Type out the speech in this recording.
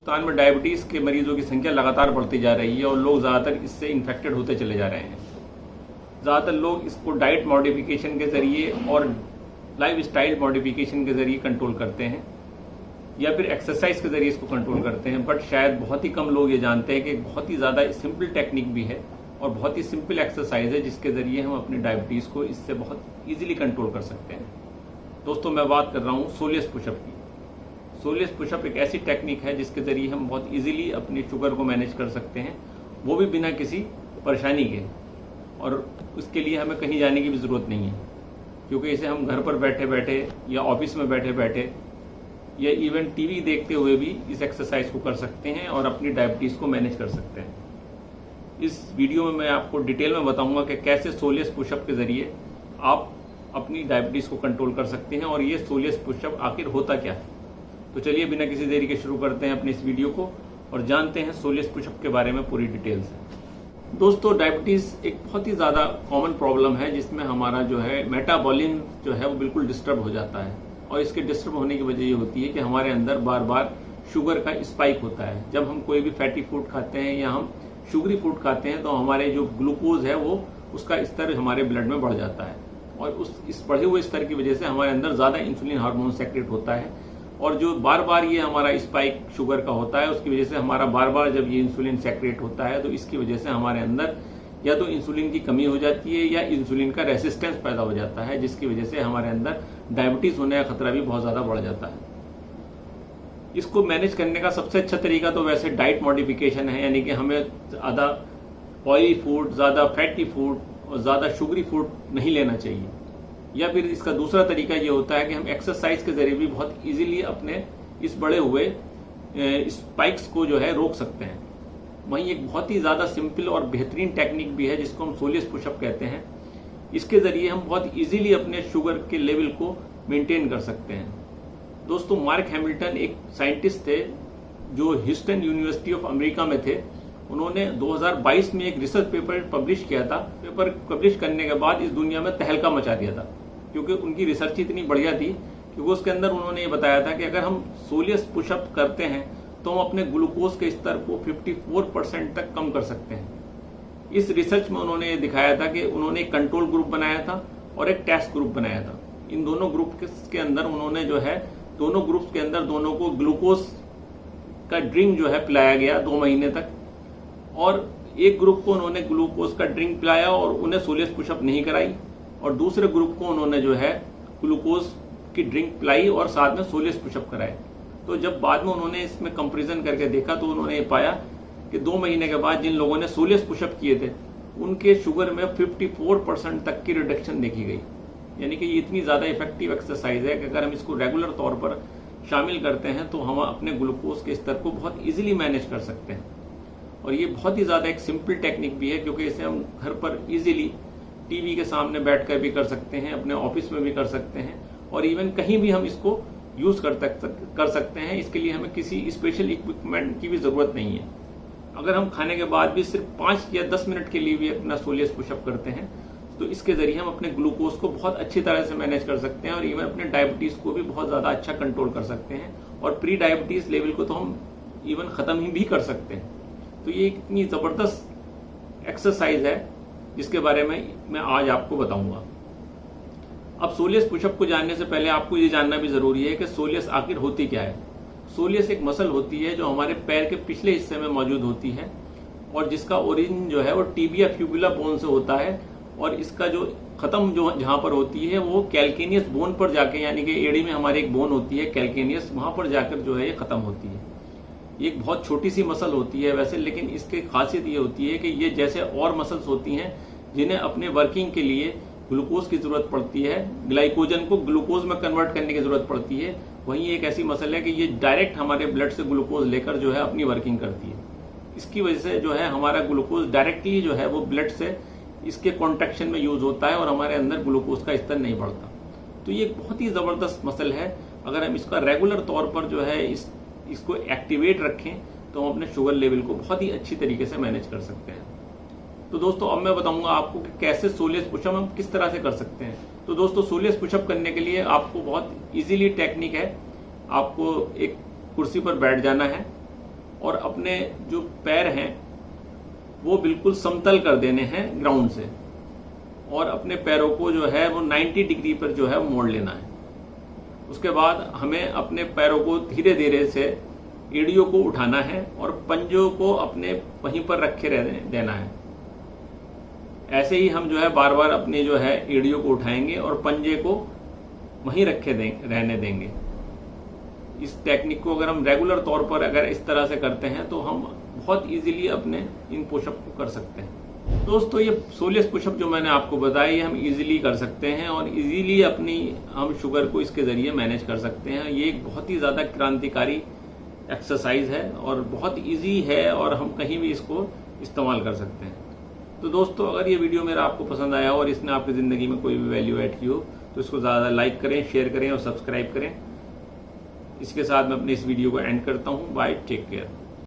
हिंदुस्तान में डायबिटीज़ के मरीजों की संख्या लगातार बढ़ती जा रही है और लोग ज़्यादातर इससे इन्फेक्टेड होते चले जा रहे हैं। ज़्यादातर लोग इसको डाइट मॉडिफिकेशन के ज़रिए और लाइफ स्टाइल मॉडिफिकेशन के ज़रिए कंट्रोल करते हैं या फिर एक्सरसाइज के ज़रिए इसको कंट्रोल करते हैं। बट शायद बहुत ही कम लोग ये जानते हैं कि बहुत ही ज़्यादा सिंपल टेक्निक भी है और बहुत ही सिंपल एक्सरसाइज है जिसके ज़रिए हम अपनी डायबिटीज़ को इससे बहुत ईजिली कंट्रोल कर सकते हैं। दोस्तों, मैं बात कर रहा हूँ सोलियस पुशअप की। सोलियस पुशअप एक ऐसी टेक्निक है जिसके ज़रिए हम बहुत ईजिली अपनी शुगर को मैनेज कर सकते हैं, वो भी बिना किसी परेशानी के। और उसके लिए हमें कहीं जाने की भी ज़रूरत नहीं है, क्योंकि इसे हम घर पर बैठे बैठे या ऑफिस में बैठे बैठे या इवन टीवी देखते हुए भी इस एक्सरसाइज को कर सकते हैं और अपनी डायबिटीज़ को मैनेज कर सकते हैं। इस वीडियो में मैं आपको डिटेल में बताऊंगा कि कैसे सोलियस पुशअप के ज़रिए आप अपनी डायबिटीज़ को कंट्रोल कर सकते हैं और ये सोलियस पुशअप आखिर होता क्या है। तो चलिए बिना किसी देरी के शुरू करते हैं अपनी इस वीडियो को और जानते हैं सोलियस पुशअप के बारे में पूरी डिटेल से। दोस्तों, डायबिटीज़ एक बहुत ही ज़्यादा कॉमन प्रॉब्लम है जिसमें हमारा जो है मेटाबॉलिज्म जो है वो बिल्कुल डिस्टर्ब हो जाता है। और इसके डिस्टर्ब होने की वजह ये होती है कि हमारे अंदर बार बार शुगर का स्पाइक होता है। जब हम कोई भी फैटी फूड खाते हैं या हम शुगरी फूड खाते हैं तो हमारे जो ग्लूकोज है वो उसका स्तर हमारे ब्लड में बढ़ जाता है और इस बढ़े हुए स्तर की वजह से हमारे अंदर ज़्यादा इंसुलिन हार्मोन सेक्रेट होता है। और जो बार बार ये हमारा स्पाइक शुगर का होता है उसकी वजह से हमारा बार बार जब ये इंसुलिन सेक्रेट होता है तो इसकी वजह से हमारे अंदर या तो इंसुलिन की कमी हो जाती है या इंसुलिन का रेसिस्टेंस पैदा हो जाता है, जिसकी वजह से हमारे अंदर डायबिटीज़ होने का खतरा भी बहुत ज़्यादा बढ़ जाता है। इसको मैनेज करने का सबसे अच्छा तरीका तो वैसे डाइट मॉडिफिकेशन है, यानी कि हमें ज़्यादा ऑयली फूड, ज़्यादा फैटी फूड और ज़्यादा शुगरी फूड नहीं लेना चाहिए। या फिर इसका दूसरा तरीका ये होता है कि हम एक्सरसाइज के ज़रिए भी बहुत इजीली अपने इस बढ़े हुए स्पाइक्स को जो है रोक सकते हैं। वहीं एक बहुत ही ज़्यादा सिंपल और बेहतरीन टेक्निक भी है जिसको हम सोलियस पुशअप कहते हैं। इसके ज़रिए हम बहुत इजीली अपने शुगर के लेवल को मेंटेन कर सकते हैं। दोस्तों, मार्क हैमिल्टन एक साइंटिस्ट थे जो ह्यूस्टन यूनिवर्सिटी ऑफ अमेरिका में थे। उन्होंने 2022 में एक रिसर्च पेपर पब्लिश किया था। पेपर पब्लिश करने के बाद इस दुनिया में तहलका मचा दिया था, क्योंकि उनकी रिसर्च इतनी बढ़िया थी। क्योंकि उसके अंदर उन्होंने ये बताया था कि अगर हम सोलियस पुशअप करते हैं तो हम अपने ग्लूकोज के स्तर को 54% तक कम कर सकते हैं। इस रिसर्च में उन्होंने ये दिखाया था कि उन्होंने एक कंट्रोल ग्रुप बनाया था और एक टेस्ट ग्रुप बनाया था। इन दोनों ग्रुप के अंदर उन्होंने जो है दोनों ग्रुप्स के अंदर दोनों को ग्लूकोज का ड्रिंक जो है पिलाया गया 2 महीने तक, और एक ग्रुप को उन्होंने ग्लूकोज का ड्रिंक पिलाया और उन्हें सोलियस पुशअप नहीं कराई, और दूसरे ग्रुप को उन्होंने जो है ग्लूकोज की ड्रिंक पिलाई और साथ में सोलियस पुशअप कराए। तो जब बाद में उन्होंने इसमें कंपैरिजन करके देखा तो उन्होंने ये पाया कि 2 महीने के बाद जिन लोगों ने सोलियस पुशअप किए थे उनके शुगर में 54% तक की रिडक्शन देखी गई। यानी कि ये इतनी ज़्यादा इफेक्टिव एक्सरसाइज है कि अगर हम इसको रेगुलर तौर पर शामिल करते हैं तो हम अपने ग्लूकोज के स्तर को बहुत ईजिली मैनेज कर सकते हैं। और ये बहुत ही ज़्यादा एक सिंपल टेक्निक भी है, क्योंकि इसे हम घर पर ईजिली टीवी के सामने बैठकर भी कर सकते हैं, अपने ऑफिस में भी कर सकते हैं और इवन कहीं भी हम इसको यूज़ कर सकते हैं। इसके लिए हमें किसी स्पेशल इक्विपमेंट की भी ज़रूरत नहीं है। अगर हम खाने के बाद भी सिर्फ 5 या 10 मिनट के लिए भी अपना सोलियस पुशअप करते हैं तो इसके ज़रिए हम अपने ग्लूकोज को बहुत अच्छी तरह से मैनेज कर सकते हैं और इवन अपने डायबिटीज़ को भी बहुत ज़्यादा अच्छा कंट्रोल कर सकते हैं और प्री डायबिटीज़ लेवल को तो हम इवन ख़त्म ही भी कर सकते हैं। तो ये इतनी ज़बरदस्त एक्सरसाइज है जिसके बारे में मैं आज आपको बताऊंगा। अब सोलियस पुशअप को जानने से पहले आपको ये जानना भी ज़रूरी है कि सोलियस आखिर होती क्या है। सोलियस एक मसल होती है जो हमारे पैर के पिछले हिस्से में मौजूद होती है और जिसका ओरिजिन जो है वो टिबिया फ्यूबुला बोन से होता है, और इसका जो ख़त्म जो जहाँ पर होती है वो कैल्केनियस बोन पर जाके, यानी कि एड़ी में हमारी एक बोन होती है कैल्केनियस, वहाँ पर जाकर जो है ये ख़त्म होती है। ये एक बहुत छोटी सी मसल होती है वैसे, लेकिन इसकी खासियत ये होती है कि ये जैसे और मसल्स होती हैं जिन्हें अपने वर्किंग के लिए ग्लूकोज की ज़रूरत पड़ती है, ग्लाइकोजन को ग्लूकोज में कन्वर्ट करने की ज़रूरत पड़ती है, वहीं एक ऐसी मसल है कि ये डायरेक्ट हमारे ब्लड से ग्लूकोज लेकर जो है अपनी वर्किंग करती है। इसकी वजह से जो है हमारा ग्लूकोज डायरेक्टली जो है वो ब्लड से इसके कॉन्ट्रैक्शन में यूज़ होता है और हमारे अंदर ग्लूकोज का स्तर नहीं बढ़ता। तो ये एक बहुत ही ज़बरदस्त मसल है। अगर हम इसका रेगुलर तौर पर जो है इसको एक्टिवेट रखें तो हम अपने शुगर लेवल को बहुत ही अच्छी तरीके से मैनेज कर सकते हैं। तो दोस्तों, अब मैं बताऊंगा आपको कि कैसे सोलियस पुशअप हम किस तरह से कर सकते हैं। तो दोस्तों, सोलियस पुशअप करने के लिए आपको बहुत इजीली टेक्निक है। आपको एक कुर्सी पर बैठ जाना है और अपने जो पैर हैं वो बिल्कुल समतल कर देने हैं ग्राउंड से, और अपने पैरों को जो है वो 90 डिग्री पर जो है वो मोड़ लेना है। उसके बाद हमें अपने पैरों को धीरे धीरे से एड़ियों को उठाना है और पंजों को अपने वहीं पर रखे रहने देना है। ऐसे ही हम जो है बार बार अपने जो है एड़ियों को उठाएंगे और पंजे को वहीं रहने देंगे। इस टेक्निक को अगर हम रेगुलर तौर पर अगर इस तरह से करते हैं तो हम बहुत इजीली अपने इन पुशअप को कर सकते हैं। दोस्तों, ये सोलियस पुशअप जो मैंने आपको बताया ये हम इजीली कर सकते हैं और इजीली अपनी हम शुगर को इसके जरिए मैनेज कर सकते हैं। ये एक बहुत ही ज़्यादा क्रांतिकारी एक्सरसाइज है और बहुत इजी है और हम कहीं भी इसको इस्तेमाल कर सकते हैं। तो दोस्तों, अगर ये वीडियो मेरा आपको पसंद आया और इसने आपकी ज़िंदगी में कोई भी वैल्यू ऐड की हो तो इसको ज़्यादा लाइक करें, शेयर करें और सब्सक्राइब करें। इसके साथ मैं अपने इस वीडियो को एंड करता हूँ। Bye, take care.